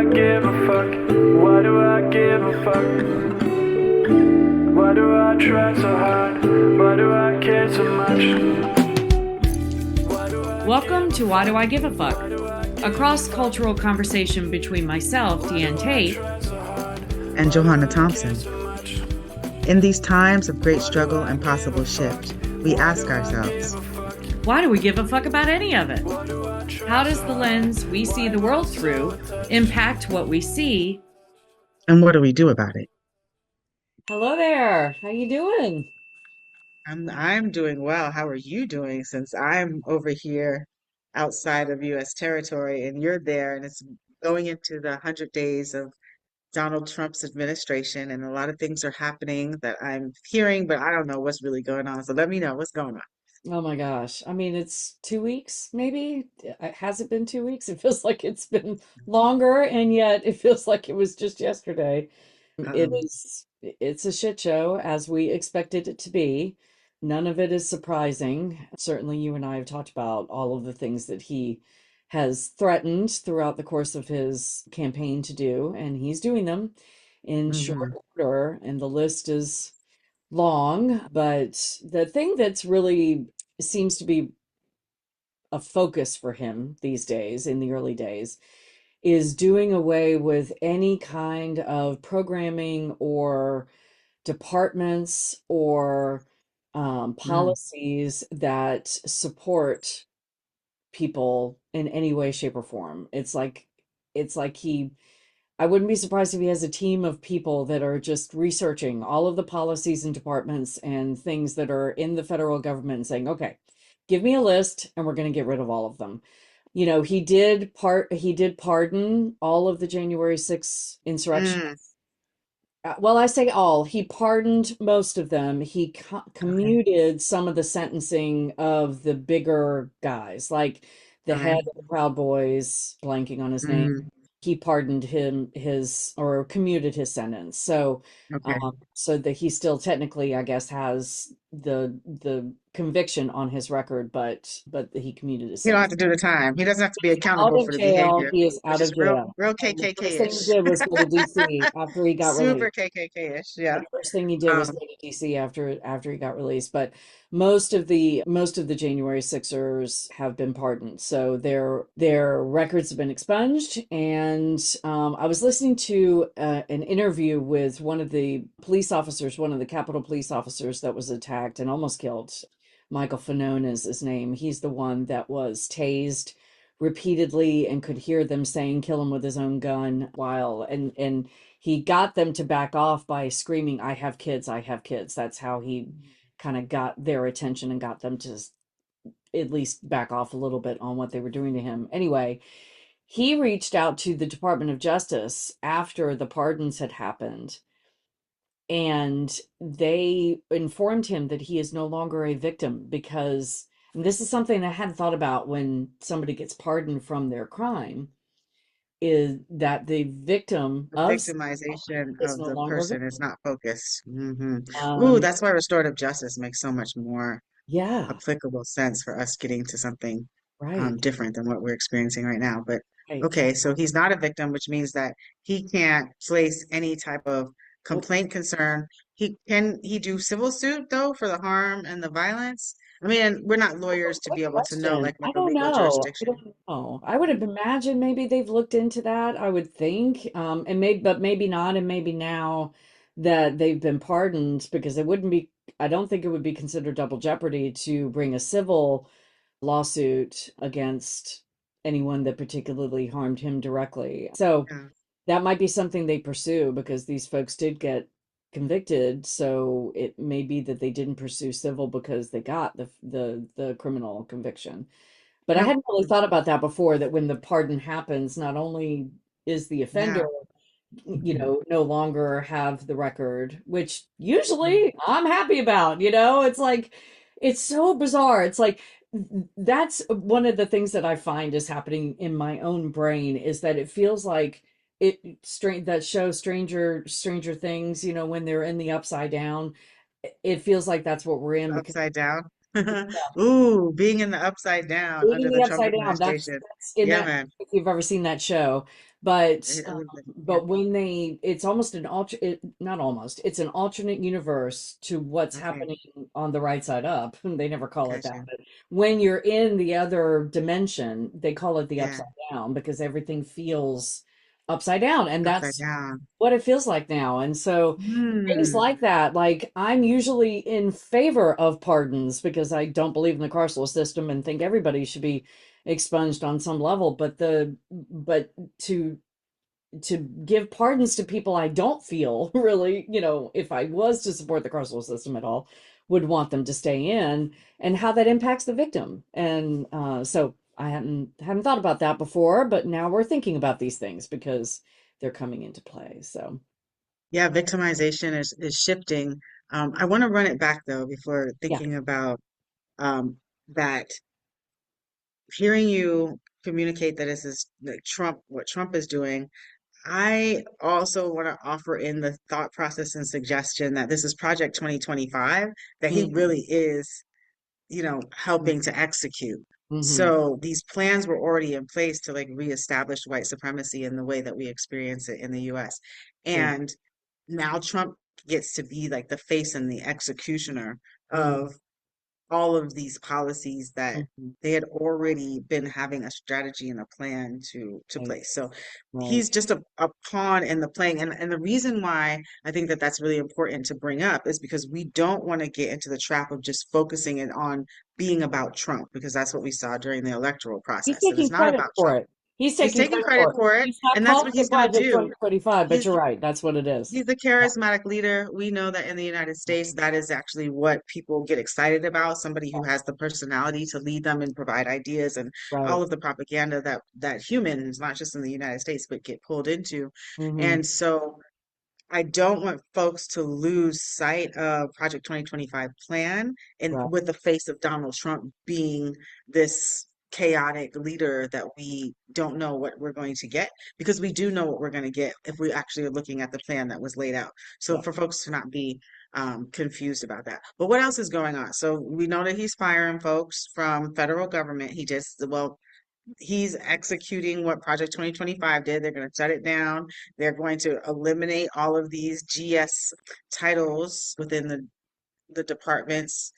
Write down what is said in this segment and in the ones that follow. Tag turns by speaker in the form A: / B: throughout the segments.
A: I give a fuck? Why do I give a fuck? Why do I try so hard? Why do I care so much?
B: Welcome to Why Do I Give a Fuck? A cross-cultural conversation between myself, Deanne Tate,
C: and Johanna Thompson. In these times of great struggle and possible shift, we ask ourselves,
B: why do we give a fuck about any of it? How does the lens we see the world through impact what we see?
C: and what do we do about it?
B: Hello there. How you doing?
C: I'm doing well. How are you doing since I'm over here outside of US territory and you're there and it's going into the 100 days of Donald Trump's administration and a lot of things are happening that I'm hearing, but I don't know what's really going on. So let me know what's going on.
B: Oh my gosh. I mean, it's 2 weeks, maybe. Has it been 2 weeks? It feels like it's been longer, and yet it feels like it was just yesterday.
C: Um,
B: It's a shit show as we expected it to be. None of it is surprising. Certainly, you and I have talked about all of the things that he has threatened throughout the course of his campaign to do, and he's doing them in short
C: mhm,
B: order, and the list is long. But the thing that's really seems to be a focus for him these days, in the early days, is doing away with any kind of programming or departments or
C: mm.
B: policies that support people in any way, shape, or form. It's like I wouldn't be surprised if he has a team of people that are just researching all of the policies and departments and things that are in the federal government and saying, okay, give me a list and we're going to get rid of all of them. He did pardon all of the January 6th insurrection.
C: Mm,
B: Well, I say all. He pardoned most of them. He
C: okay.
B: commuted some of the sentencing of the bigger guys, like the
C: Okay.
B: head of the Proud Boys, blanking on his name.
C: Mm,
B: He pardoned him his or commuted his sentence.
C: okay.
B: So that he still technically, I guess, has the conviction on his record, but he commuted his
C: You don't have
B: sentence.
C: to do the time. He doesn't have to be
B: Out
C: accountable
B: of
C: for the
B: jail.
C: behavior,
B: He is
C: which
B: out
C: is
B: of
C: real,
B: jail.
C: real
B: And the first thing he
C: KKK-ish.
B: did was go to DC after he got
C: Super
B: released.
C: KKK-ish. Yeah.
B: The first thing he did was
C: Um,
B: go to DC after he got released. But most of the January Sixers have been pardoned, so their records have been expunged. And I was listening to an interview with one of the police officers, one of the Capitol police officers that was attacked and almost killed. Michael Fanone is his name. He's the one that was tased repeatedly and could hear them saying kill him with his own gun while and he got them to back off by screaming, I have kids, I have kids. That's how he kind of got their attention and got them to at least back off a little bit on what they were doing to him. Anyway, he reached out to the Department of Justice after the pardons had happened, and they informed him that he is no longer a victim because, and this is something I hadn't thought about when somebody gets pardoned from their crime, is that the victim
C: the
B: of
C: victimization
B: is
C: of
B: no
C: the
B: longer a
C: person
B: victim.
C: is not focused. Ooh,
B: Um,
C: that's why restorative justice makes so much more
B: yeah,
C: applicable sense for us getting to something
B: right,
C: different than what we're experiencing right now. But
B: right.
C: okay, so he's not a victim, which means that he can't place any type of
B: Nope.
C: complaint concern. He do civil suit though for the harm and the violence? I mean, we're not lawyers to
B: Good
C: be able to know
B: question.
C: like
B: I
C: a
B: don't
C: legal
B: know. I
C: jurisdiction.
B: don't know. I would have imagined maybe they've looked into that. I would think, and maybe not, and maybe now that they've been pardoned, because it wouldn't be. I don't think it would be considered double jeopardy to bring a civil lawsuit against anyone that particularly harmed him directly. So
C: Yeah.
B: that might be something they pursue because these folks did get convicted. So it may be that they didn't pursue civil because they got the criminal conviction. But I
C: Yep.
B: hadn't really thought about that before, that when the pardon happens, not only is the offender,
C: Yeah.
B: no longer have the record, which
C: Mm.
B: usually I'm happy about. It's like, it's so bizarre. It's like, that's one of the things that I find is happening in my own brain, is that it feels like that show Stranger Things, when they're in the upside down, it feels like that's what we're in because
C: Upside down. Ooh, being in the upside down
B: Reading
C: under the
B: the
C: Trump
B: Upside Down.
C: administration.
B: That's in
C: Yeah,
B: that.
C: man.
B: If you've ever seen that show, but
C: It would be- yeah.
B: but when it's almost not almost, it's an alternate universe to what's
C: Okay.
B: happening on the right side up. They never call it that,
C: Gotcha.
B: but when you're in the other dimension, they call it the
C: Yeah.
B: Upside Down because everything feels upside down, and
C: Upside
B: that's
C: down.
B: what it feels like now. And so things
C: Hmm.
B: like that, like I'm usually in favor of pardons because I don't believe in the carceral system and think everybody should be expunged on some level. But to give pardons to people I don't feel really, if I was to support the carceral system at all, would want them to stay in, and how that impacts the victim. And so I hadn't thought about that before, but now we're thinking about these things because they're coming into play. So
C: Yeah, victimization is shifting. I want to run it back though before
B: yeah.
C: thinking about that. Hearing you communicate that this is like Trump, what Trump is doing. I also want to offer in the thought process and suggestion that this is Project 2025, that he
B: Mhm.
C: really is, helping to execute.
B: Mhm.
C: So these plans were already in place to like reestablish white supremacy in the way that we experience it in the US.
B: Yeah.
C: And now Trump gets to be like the face and the executioner
B: Mhm.
C: of all of these policies that
B: Mhm.
C: they had already been having a strategy and a plan to
B: Right.
C: place. So
B: Right.
C: he's just a pawn in the playing. And the reason why I think that that's really important to bring up is because we don't want to get into the trap of just focusing it on being about Trump, because that's what we saw during the electoral
B: He's
C: process. And it's
B: taking
C: not
B: credit
C: about
B: for
C: Trump.
B: it. He's
C: He's
B: taking
C: taking
B: credit
C: credit
B: for it.
C: for it,
B: He's not
C: and that's
B: calling
C: what
B: it
C: he's going to
B: Project
C: do.
B: 2025, but
C: He's
B: you're right. That's what it is.
C: He's a
B: Yeah.
C: charismatic leader. We know that in the United States, that is actually what people get excited about, somebody who has the personality to lead them and provide ideas and
B: Right.
C: all of the propaganda that humans, not just in the United States, but get pulled into.
B: Mm-hmm.
C: And so I don't want folks to lose sight of Project 2025 plan and
B: Right.
C: with the face of Donald Trump being this chaotic leader that we don't know what we're going to get, because we do know what we're going to get if we actually are looking at the plan that was laid out. So
B: Yeah.
C: for folks to not be confused about that. But what else is going on? So we know that he's firing folks from federal government. He's executing what Project 2025 did. They're going to shut it down. They're going to eliminate all of these GS titles within the departments.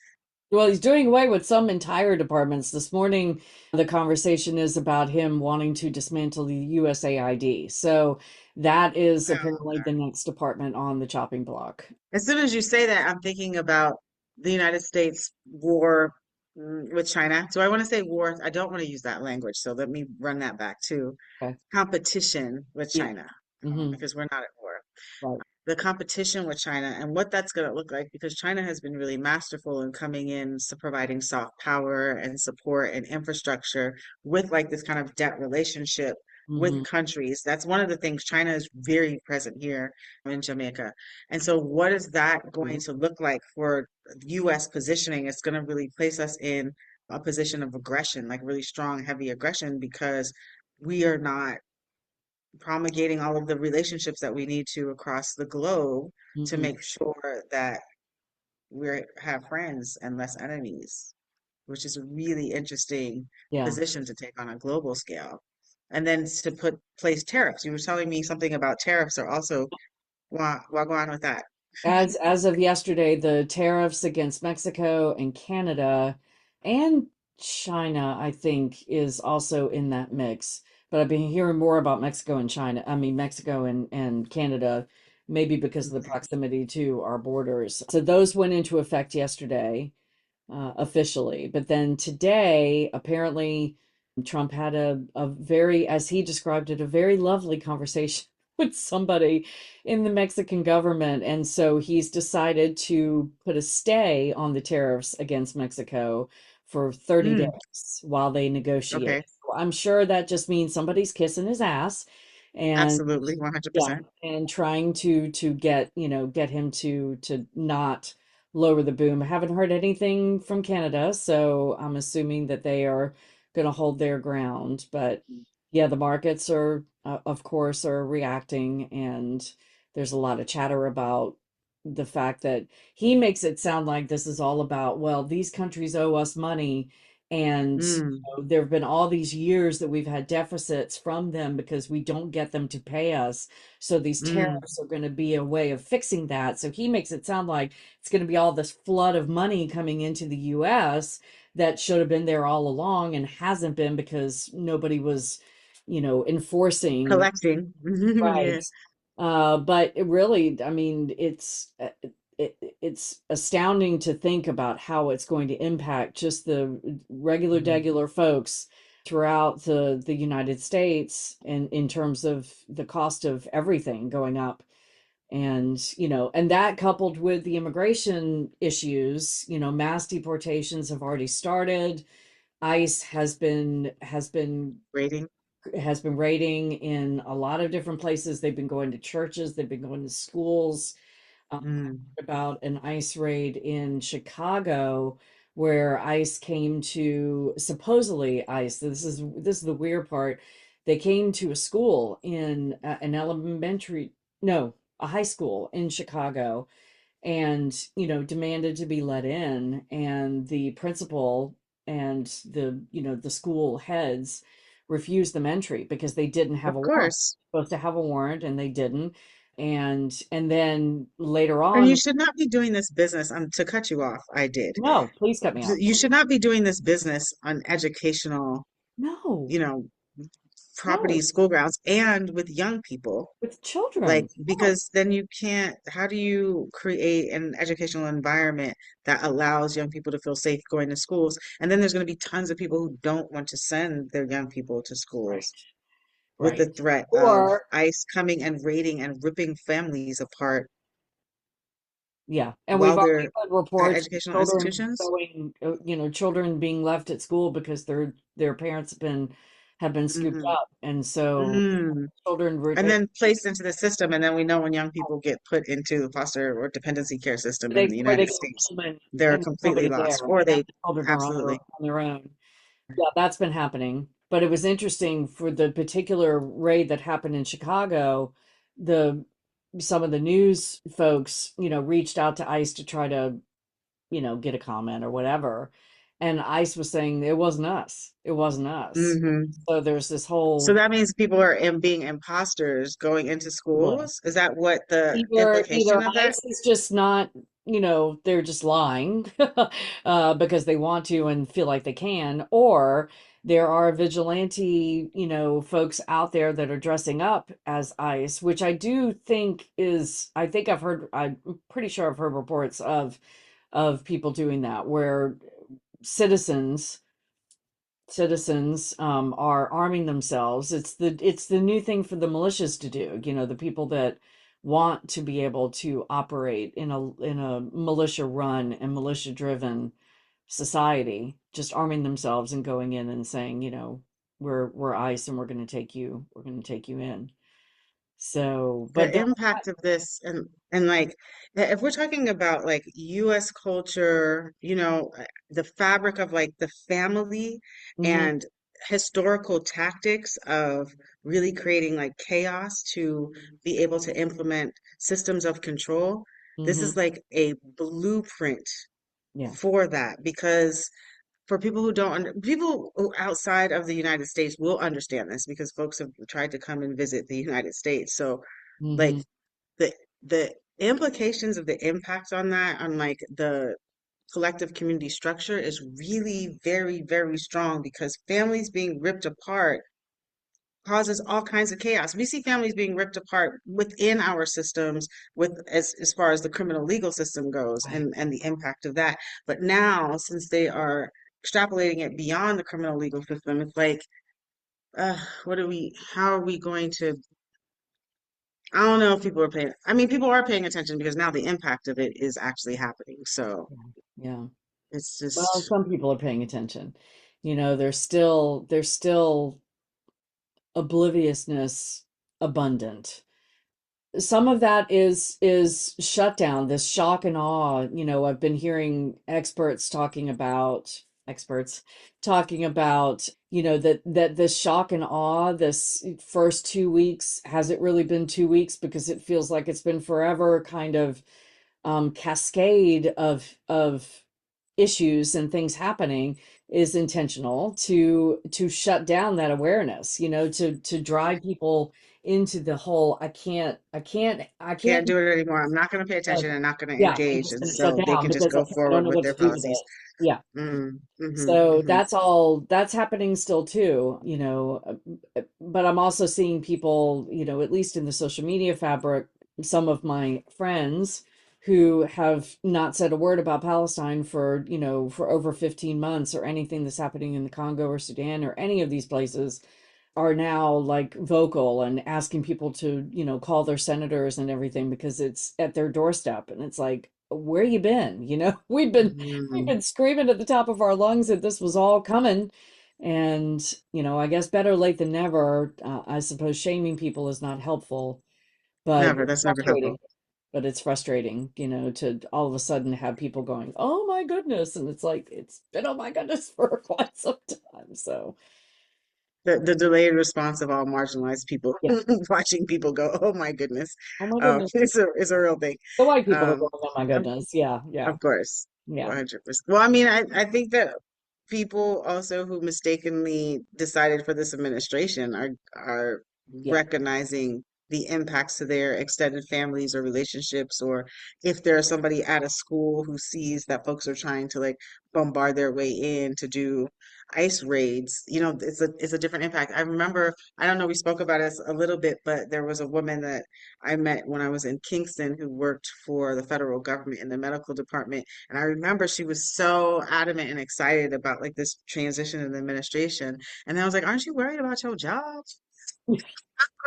B: Well, he's doing away with some entire departments. This morning, the conversation is about him wanting to dismantle the USAID. So that is
C: Wow.
B: apparently the next department on the chopping block.
C: As soon as you say that, I'm thinking about the United States war with China. So I want to say war. I don't want to use that language. So let me run that back to
B: Okay.
C: competition with
B: Yeah.
C: China,
B: Mm-hmm.
C: because we're not at war.
B: Right.
C: The competition with China and what that's going to look like, because China has been really masterful in coming in, so providing soft power and support and infrastructure with like this kind of debt relationship with
B: Mm-hmm.
C: countries. That's one of the things. China is very present here in Jamaica. And so what is that going to look like for US positioning? It's going to really place us in a position of aggression, like really strong, heavy aggression, because we are not promulgating all of the relationships that we need to across the globe to
B: Mm-hmm.
C: make sure that we have friends and less enemies, which is a really interesting
B: Yeah.
C: position to take on a global scale. And then to put place tariffs. You were telling me something about tariffs are also what go on with that.
B: As of yesterday, the tariffs against Mexico and Canada and China, I think, is also in that mix. But I've been hearing more about Mexico and China. I mean, Mexico and Canada, maybe because of the
C: Okay.
B: proximity to our borders. So those went into effect yesterday, officially. But then today, apparently, Trump had a very, as he described it, a very lovely conversation with somebody in the Mexican government. And so he's decided to put a stay on the tariffs against Mexico for 30
C: Mm,
B: days while they negotiate.
C: okay.
B: So I'm sure that just means somebody's kissing his ass. And
C: Absolutely.
B: yeah,
C: 100%.
B: and trying to get, get him to not lower the boom. I haven't heard anything from Canada, so I'm assuming that they are going to hold their ground. But yeah, the markets are, of course, are reacting, and there's a lot of chatter about the fact that he makes it sound like this is all about, well, these countries owe us money, and
C: Mm,
B: there have been all these years that we've had deficits from them because we don't get them to pay us. So these
C: mm,
B: tariffs are going to be a way of fixing that. So he makes it sound like it's going to be all this flood of money coming into the US that should have been there all along and hasn't been because nobody was, enforcing.
C: collecting.
B: Right.
C: Yeah.
B: But it really, I mean, it's astounding to think about how it's going to impact just the regular,
C: Mm,
B: degular folks throughout the United States, and in terms of the cost of everything going up. And, and that coupled with the immigration issues, mass deportations have already started. ICE
C: rating.
B: has been raiding in a lot of different places. They've been going to churches, they've been going to schools.
C: Mm,
B: About an ICE raid in Chicago where ICE came to, supposedly ICE, this is the weird part. They came to a school in an elementary, no, a high school in Chicago, and demanded to be let in, and the principal and the school heads refused them entry because they didn't have
C: of
B: a warrant.
C: course.
B: Supposed to have a warrant, and they didn't. And then later
C: And you
B: on,
C: should not be doing this business. To cut you off, I did.
B: no, please cut me off.
C: You should not be doing this business on educational,
B: No,
C: you know, property,
B: no,
C: school grounds, and with young people.
B: with
C: Like,
B: children. No.
C: because then you can't, how do you create an educational environment that allows young people to feel safe going to schools? And then there's going to be tons of people who don't want to send their young people to
B: Right,
C: schools with the
B: right.
C: threat of
B: Or
C: ICE coming and raiding and ripping families apart
B: yeah, and we've
C: while
B: already
C: they're
B: heard
C: at
B: reports of
C: educational
B: children
C: institutions.
B: going, children being left at school because their parents have been scooped
C: Hmm.
B: up, and so
C: Mm.
B: children were
C: And then placed into the system. And then we know when young people get put into the foster or dependency care system in the
B: where they
C: United
B: go
C: States,
B: home
C: they're
B: and there's
C: completely
B: nobody
C: lost,
B: there,
C: or
B: and
C: they
B: the children are on
C: absolutely.
B: their own. Yeah, that's been happening. But it was interesting for the particular raid that happened in Chicago. The Some of the news folks, reached out to ICE to try to, get a comment or whatever. And ICE was saying it wasn't us. It wasn't us.
C: Hmm.
B: So there's this
C: So
B: whole
C: that means people are being imposters going into
B: well,
C: schools. Is that what the
B: either
C: implication of that?
B: ICE is just not, they're just lying because they want to and feel like they can, or there are vigilante, folks out there that are dressing up as ICE, which I think I'm pretty sure I've heard reports of people doing that, where citizens are arming themselves. It's the new thing for the militias to do, the people that want to be able to operate in a militia run and militia driven society, just arming themselves and going in and saying, we're ICE, and we're going to take you in. So but
C: The
B: that,
C: impact of this, and like, if we're talking about like US culture, the fabric of like the family
B: mhm,
C: and historical tactics of really creating like chaos to be able to implement systems of control, this
B: mhm,
C: is like a blueprint
B: yeah,
C: for that. Because for people who don't, people outside of the United States will understand this because folks have tried to come and visit the United States. So, like,
B: mhm,
C: the the implications of the impact on that, on like the collective community structure, is really very, very strong because families being ripped apart causes all kinds of chaos. We see families being ripped apart within our systems, with as far as the criminal legal system goes,
B: right,
C: and the impact of that. But now, since they are extrapolating it beyond the criminal legal system, it's like, how are we going to, I don't know if people are paying, I mean, people are paying attention because now the impact of it is actually happening. So
B: yeah, yeah.
C: it's
B: Well,
C: just,
B: some people are paying attention. There's still obliviousness abundant. Some of that is shutdown, this shock and awe. I've been hearing experts talking about, that this shock and awe, this first 2 weeks, has it really been 2 weeks? Because it feels like it's been forever, kind of cascade of issues and things happening is intentional to shut down that awareness, to drive people into the whole I can't
C: Can't do it anymore. I'm not going to pay
B: uh,
C: attention and not going to
B: yeah, I'm
C: engage.
B: just
C: And
B: going to shut
C: so they
B: down
C: can just
B: because
C: go
B: I don't
C: forward
B: know
C: with
B: what
C: their
B: to do with it.
C: policies.
B: Yeah.
C: Mm,
B: So
C: hmm.
B: that's happening still too, but I'm also seeing people, at least in the social media fabric, some of my friends who have not said a word about Palestine for over 15 months or anything that's happening in the Congo or Sudan or any of these places are now like vocal and asking people to, call their senators and everything because it's at their doorstep. And it's like, where you been? We've
C: Hmm.
B: been screaming at the top of our lungs that this was all coming. And, I guess better late than never. I suppose shaming people is not helpful, but
C: Never.
B: it's
C: That's never
B: frustrating.
C: helpful.
B: But it's frustrating, to all of a sudden have people going, oh my goodness. And it's like, it's been, oh my goodness, for quite some time. So,
C: The delayed response of all marginalized people,
B: yeah.
C: watching people go, oh my goodness,
B: Oh my goodness.
C: it's a real thing.
B: The white people are
C: Um,
B: going, oh my goodness. Yeah, yeah,
C: Of course,
B: yeah,
C: 100%. Well, I mean, I think that people also who mistakenly decided for this administration are
B: yeah.
C: recognizing the impacts to their extended families or relationships, or if there's somebody at a school who sees that folks are trying to like bombard their way in to do ICE raids, it's a different impact. I remember, I don't know, we spoke about this a little bit, but there was a woman that I met when I was in Kingston who worked for the federal government in the medical department. And I remember she was so adamant and excited about like this transition in the administration. And I was like, aren't you worried about your job?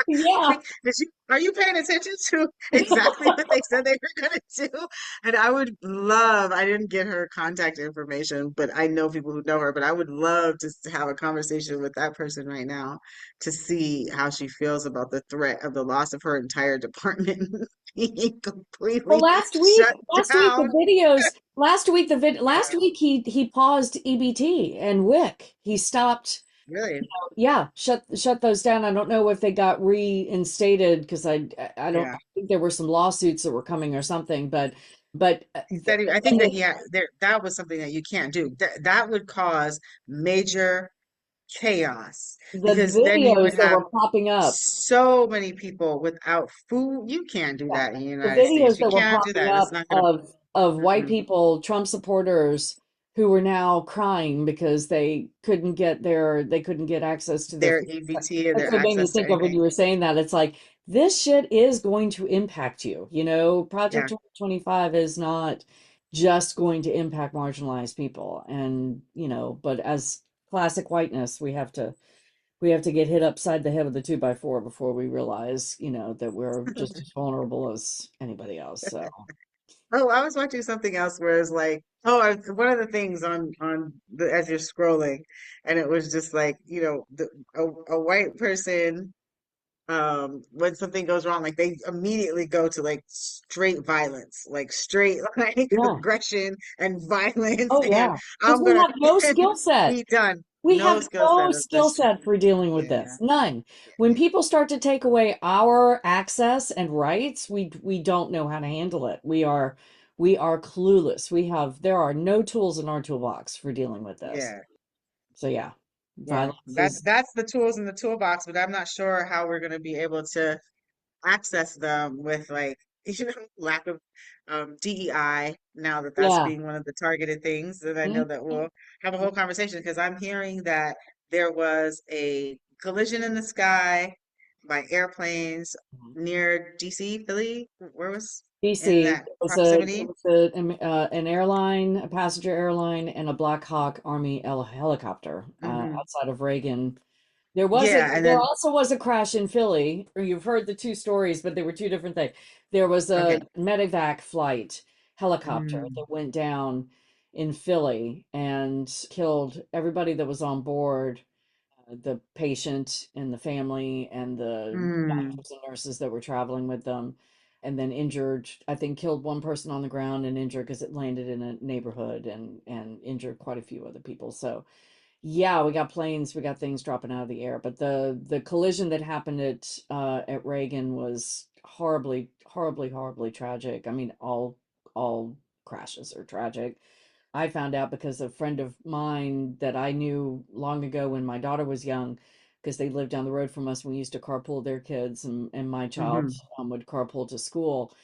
B: Yeah.
C: Like, are you paying attention to exactly what they said they were going to do? And I didn't get her contact information, but I know people who know her, but I would love to have a conversation with that person right now to see how she feels about the threat of the loss of her entire department being
B: Well,
C: completely shut down.
B: last
C: Yeah,
B: week he paused EBT and WIC. He stopped.
C: really.
B: Yeah, shut those down. I don't know if they got reinstated because I don't I
C: Yeah.
B: think there were some lawsuits that were coming or something, but
C: He said I think that that was something that you can't do. That would cause major chaos
B: the
C: because then you would
B: videos that
C: have
B: were popping up.
C: so many people without food. You can't do
B: Yeah.
C: that in the
B: The
C: United States.
B: videos
C: You
B: that were
C: cannot do
B: popping
C: that. It's
B: up
C: not gonna.
B: of white
C: Mm-mm.
B: people, Trump supporters who were now crying because they couldn't get access to their
C: Their
B: food.
C: EBT or
B: That's
C: their
B: what made me
C: access to
B: think of when
C: anything.
B: you were saying that. It's like this shit is going to impact you. Project
C: Yeah.
B: 2025 is not just going to impact marginalized people. And, but as classic whiteness, we have to get hit upside the head with a 2x4 before we realize, that we're just as vulnerable as anybody else. So
C: Oh, I was watching something else where it's like, one of the things as you're scrolling, and it was just like, a white person when something goes wrong, like they immediately go to like straight violence, like straight like
B: yeah.
C: aggression and violence,
B: Oh
C: and
B: yeah. Because
C: I'm
B: we
C: gonna
B: have no skill set.
C: be done.
B: We
C: No
B: have
C: skill set.
B: no skill
C: That's true.
B: set for dealing with
C: Yeah,
B: this. None. When people start to take away our access and rights, we don't know how to handle it. We are clueless. There are no tools in our toolbox for dealing with this.
C: yeah.
B: So yeah,
C: Well,
B: violence is
C: that's the tools in the toolbox, but I'm not sure how we're gonna be able to access them with like lack of DEI now that that's
B: yeah.
C: being one of the targeted things. And I know
B: Mhm.
C: that we'll have a whole conversation because I'm hearing that there was a collision in the sky by airplanes near DC, Philly. Where was in
B: BC.
C: that proximity?
B: An airline, a passenger airline, and a Black Hawk Army helicopter
C: Hmm.
B: outside of Reagan.
C: Yeah, and
B: There
C: then
B: also was a crash in Philly. Or you've heard the two stories, but they were two different things. There was a
C: okay.
B: medevac flight helicopter
C: Mm,
B: that went down in Philly and killed everybody that was on board, the patient and the family and the
C: mm,
B: doctors and nurses that were traveling with them, and then injured, I think killed one person on the ground and injured because it landed in a neighborhood and injured quite a few other people. So yeah, we got planes, we got things dropping out of the air, but the collision that happened at Reagan was horribly, horribly, horribly tragic. I mean, all crashes are tragic. I found out because a friend of mine that I knew long ago when my daughter was young, because they lived down the road from us, we used to carpool their kids, and my child
C: Hmm.
B: would carpool to school.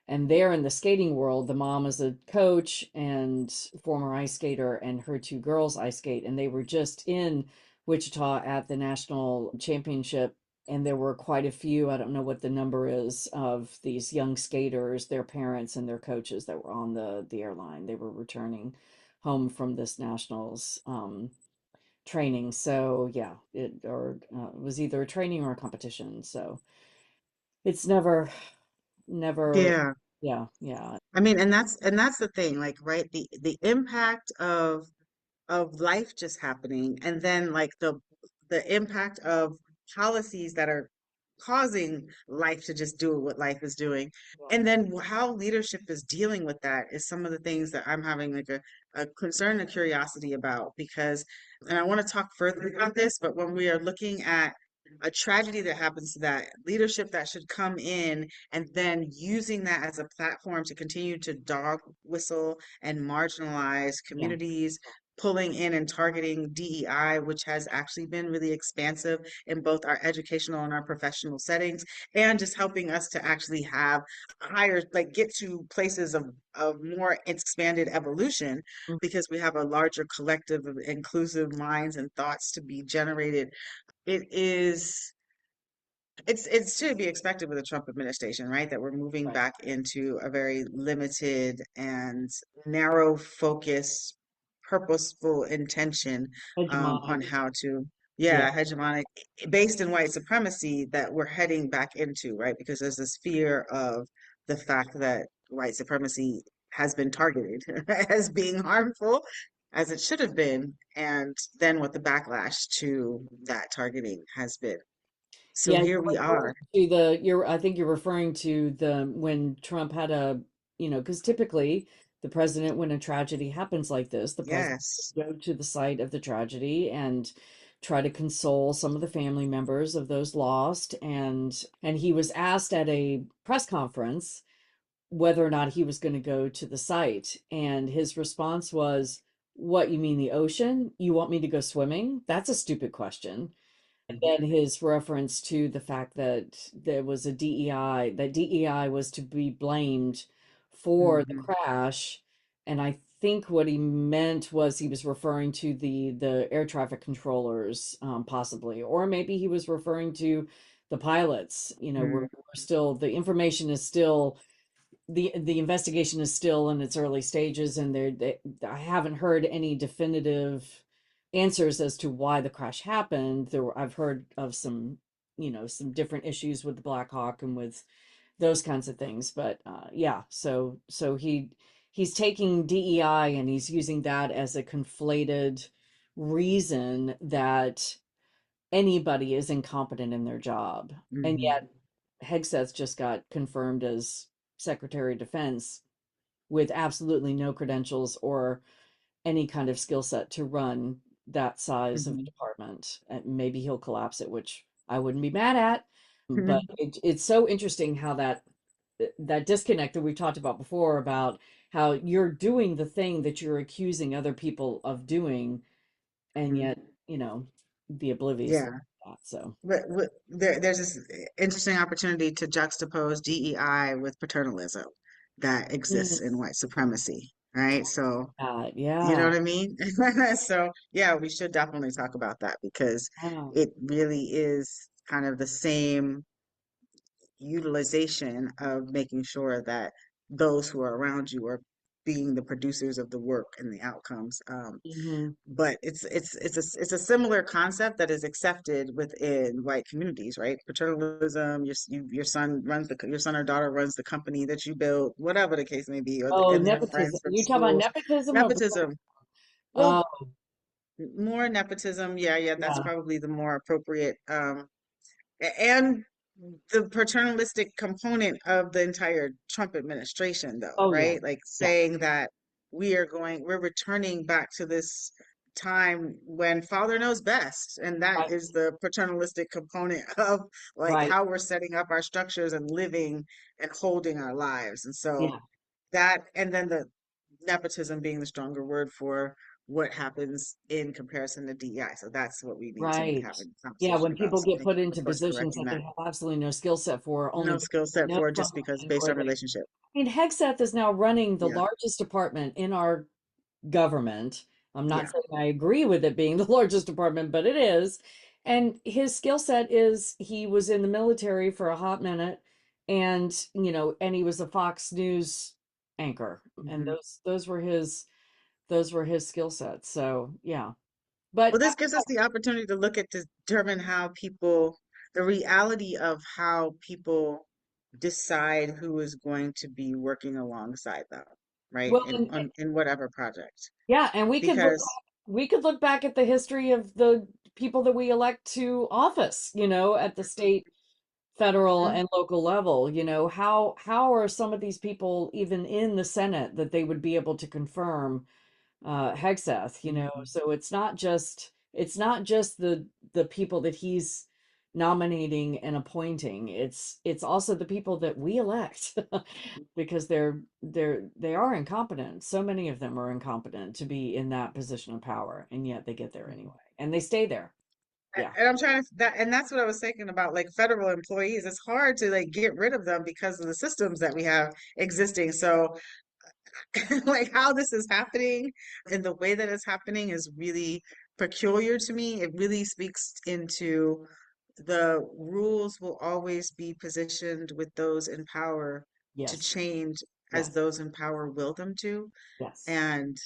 B: And there in the skating world, the mom is a coach and former ice skater, and her two girls ice skate. And they were just in Wichita at the national championship. And there were quite a few, I don't know what the number is, of these young skaters, their parents and their coaches that were on the airline. They were returning home from this nationals training. So yeah, it was either a training or a competition. So it's never,
C: Yeah.
B: yeah, yeah,
C: I mean, and that's the thing, like, right, the impact of life just happening, and then like the impact of policies that are causing life to just do what life is doing, and then how leadership is dealing with that is some of the things that I'm having like a concern and curiosity about, because, and I want to talk further about this, but when we are looking at a tragedy that happens to that leadership that should come in and then using that as a platform to continue to dog whistle and marginalize
B: yeah,
C: communities, pulling in and targeting DEI, which has actually been really expansive in both our educational and our professional settings, and just helping us to actually have higher, like get to places of more expanded evolution,
B: mm,
C: because we have a larger collective of inclusive minds and thoughts to be generated. It is it's to be expected with the Trump administration, right? That we're moving
B: right.
C: back into a very limited and narrow focus, purposeful intention on
B: Hegemonic,
C: how to,
B: yeah,
C: yeah, hegemonic, based in white supremacy that we're heading back into, right? Because there's this fear of the fact that white supremacy has been targeted as being harmful, as it should have been, and then what the backlash to that targeting has been. So
B: yeah.
C: here we are.
B: I think you're referring to the when Trump had because typically the president, when a tragedy happens like this, the president
C: Yes.
B: would go to the site of the tragedy and try to console some of the family members of those lost. And he was asked at a press conference whether or not he was going to go to the site. And his response was, "What, you mean the ocean? You want me to go swimming? That's a stupid question." And then his reference to the fact that there was a DEI, that DEI was to be blamed for the
C: Hmm.
B: crash. And I think what he meant was he was referring to the air traffic controllers, possibly, or maybe he was referring to the pilots. We're still, the information is still, the investigation is still in its early stages, and I haven't heard any definitive answers as to why the crash happened. I've heard of some different issues with the Black Hawk and with those kinds of things, but yeah, so he's taking DEI and he's using that as a conflated reason that anybody is incompetent in their job. And
C: Hmm.
B: yet Hegseth just got confirmed as Secretary of Defense with absolutely no credentials or any kind of skill set to run that size of a
C: Hmm.
B: department. And maybe he'll collapse it, which I wouldn't be mad at. But
C: Hmm.
B: it's so interesting how that disconnect that we've talked about before, about how you're doing the thing that you're accusing other people of doing, and
C: Hmm.
B: yet, be oblivious to
C: Yeah.
B: that. So,
C: There's this interesting opportunity to juxtapose DEI with paternalism that exists
B: mm,
C: in white supremacy, right? So, you know
B: yeah.
C: what I mean? So, yeah, we should definitely talk about that, because
B: Yeah.
C: it really is kind of the same utilization of making sure that those who are around you are being the producers of the work and the outcomes.
B: Hmm.
C: But it's a similar concept that is accepted within white communities, right? Paternalism, your son runs your son or daughter runs the company that you built, whatever the case may be,
B: Oh,
C: and their
B: nepotism.
C: friends from
B: You talk about
C: schools.
B: nepotism or
C: Nepotism.
B: oh,
C: Well, more nepotism. Yeah, yeah, that's
B: yeah.
C: probably the more appropriate. And the paternalistic component of the entire Trump administration, though,
B: Oh, yeah.
C: right? Like
B: Yeah.
C: saying that we're returning back to this time when father knows best. And that
B: Right.
C: is the paternalistic component of like
B: Right.
C: how we're setting up our structures and living and holding our lives. And so
B: Yeah.
C: that, and then the nepotism being the stronger word for what happens in comparison to DEI. So that's what we need to be
B: Right.
C: having a
B: Yeah,
C: conversation
B: when
C: about.
B: people
C: So
B: get
C: thank
B: put
C: you for
B: into
C: course
B: positions
C: correcting
B: that
C: that.
B: they have absolutely no skill set for, only
C: No
B: because
C: skill
B: they
C: set
B: know
C: for just because
B: something,
C: based
B: or
C: on
B: they,
C: relationship.
B: I mean, Hegseth is now running the
C: Yeah,
B: largest department in our government. I'm not
C: yeah.
B: saying I agree with it being the largest department, but it is. And his skill set is he was in the military for a hot minute, and and he was a Fox News anchor. And
C: Hmm.
B: those were his skill sets. So yeah. But
C: Well, this gives us the opportunity to look at to determine how people, the reality of how people decide who is going to be working alongside them, right?
B: well,
C: In whatever project.
B: yeah, and
C: Because
B: we could look back at the history of the people that we elect to office, at the state, federal,
C: Mhm,
B: and local level. How are some of these people even in the Senate that they would be able to confirm Hegseth,
C: mhm,
B: so it's not just the people that he's nominating and appointing. It's also the people that we elect because they are incompetent. So many of them are incompetent to be in that position of power, and yet they get there anyway,
C: mhm.
B: and they stay there. Yeah.
C: And I'm trying to that, and that's what I was thinking about, like federal employees. It's hard to like get rid of them because of the systems that we have existing. So like how this is happening and the way that it's happening is really peculiar to me. It really speaks into the rules will always be positioned with those in power to
B: Yes.
C: change as
B: Yes.
C: those in power will them to.
B: Yes.
C: And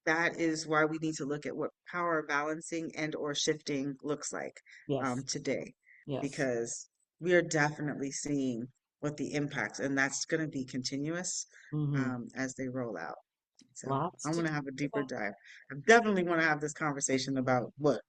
C: that is why we need to look at what power balancing and or shifting looks like
B: Yes.
C: today,
B: Yes.
C: because we are definitely seeing what the impacts, and that's going to be continuous
B: Hmm.
C: as they roll out. So
B: Lots
C: I
B: to
C: want to
B: talk
C: have a deeper
B: about.
C: dive. I definitely want to have this conversation about what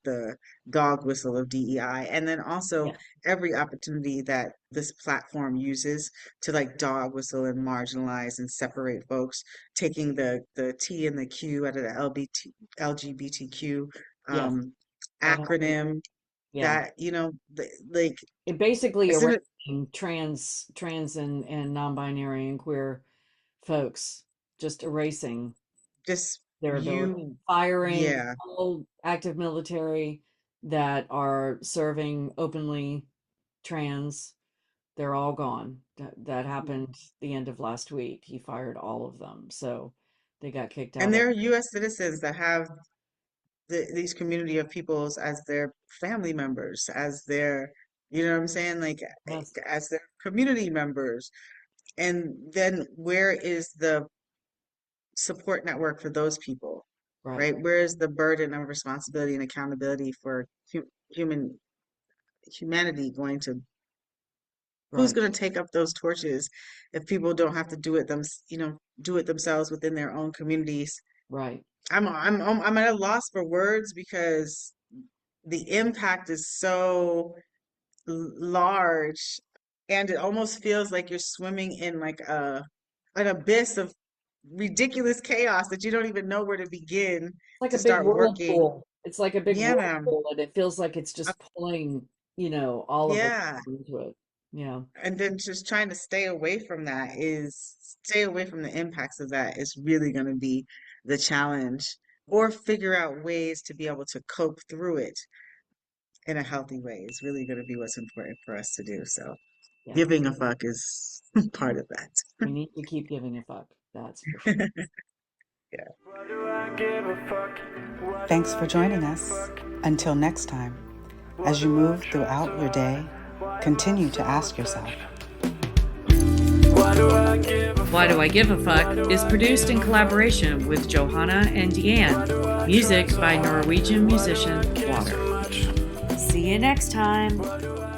C: the dog whistle of DEI, and then also
B: Yeah.
C: every opportunity that this platform uses to like dog whistle and marginalize and separate folks, taking the T and the Q out of the LGBTQ
B: Yes.
C: um,
B: That happened.
C: acronym.
B: Yeah.
C: That like
B: It basically
C: isn't it
B: erasing trans and non-binary and queer folks, just erasing
C: just
B: their ability,
C: you?
B: firing
C: Yeah.
B: all active military that are serving openly trans. They're all gone. That happened the end of last week. He fired all of them, so they got kicked
C: And
B: out of.
C: there are U.S. citizens that have these community of peoples as their family members, as their, you know what I'm saying? Like
B: Yes.
C: as their community members. And then where is the support network for those people,
B: Right.
C: right? Where is the burden of responsibility and accountability for human humanity going to, who's
B: Right.
C: going to take up those torches if people don't have to do it do it themselves within their own communities?
B: Right.
C: I'm at a loss for words because the impact is so large, and it almost feels like you're swimming in like an abyss of ridiculous chaos that you don't even know where to begin
B: Like
C: to
B: a big
C: start working.
B: whirlpool. It's like a big
C: Yeah, ma'am.
B: whirlpool, and it feels like it's
C: Uh,
B: just pulling, all of us
C: yeah.
B: into it. Yeah.
C: And then just trying to stay away from the impacts of that is really going to be the challenge, or figure out ways to be able to cope through it in a healthy way is really going to be what's important for us to do. So
B: Yeah.
C: giving a fuck is part of that.
B: We need to keep giving a fuck. That's for sure.
C: Yeah.
A: Why do I give a fuck? Why do
D: Thanks for
A: I
D: joining
A: give a
D: us.
A: fuck?
D: Until next time,
A: Why
D: as you
A: do I
D: move
A: try
D: throughout
A: so
D: your day,
A: hard? Why am I
D: continue to
A: so
D: ask yourself,
A: attached? Why do I give a
B: Why
A: fuck?
B: Do I Give a
A: Why
B: Fuck
A: do
B: is
A: I
B: produced
A: give
B: in
A: a fuck?
B: collaboration with Johanna and
A: Why do
B: Diane.
A: I
B: Music
A: try so
B: by
A: hard?
B: Norwegian
A: Why do
B: musician
A: I care so
B: Water.
A: much?
B: See you next time.
A: Why do I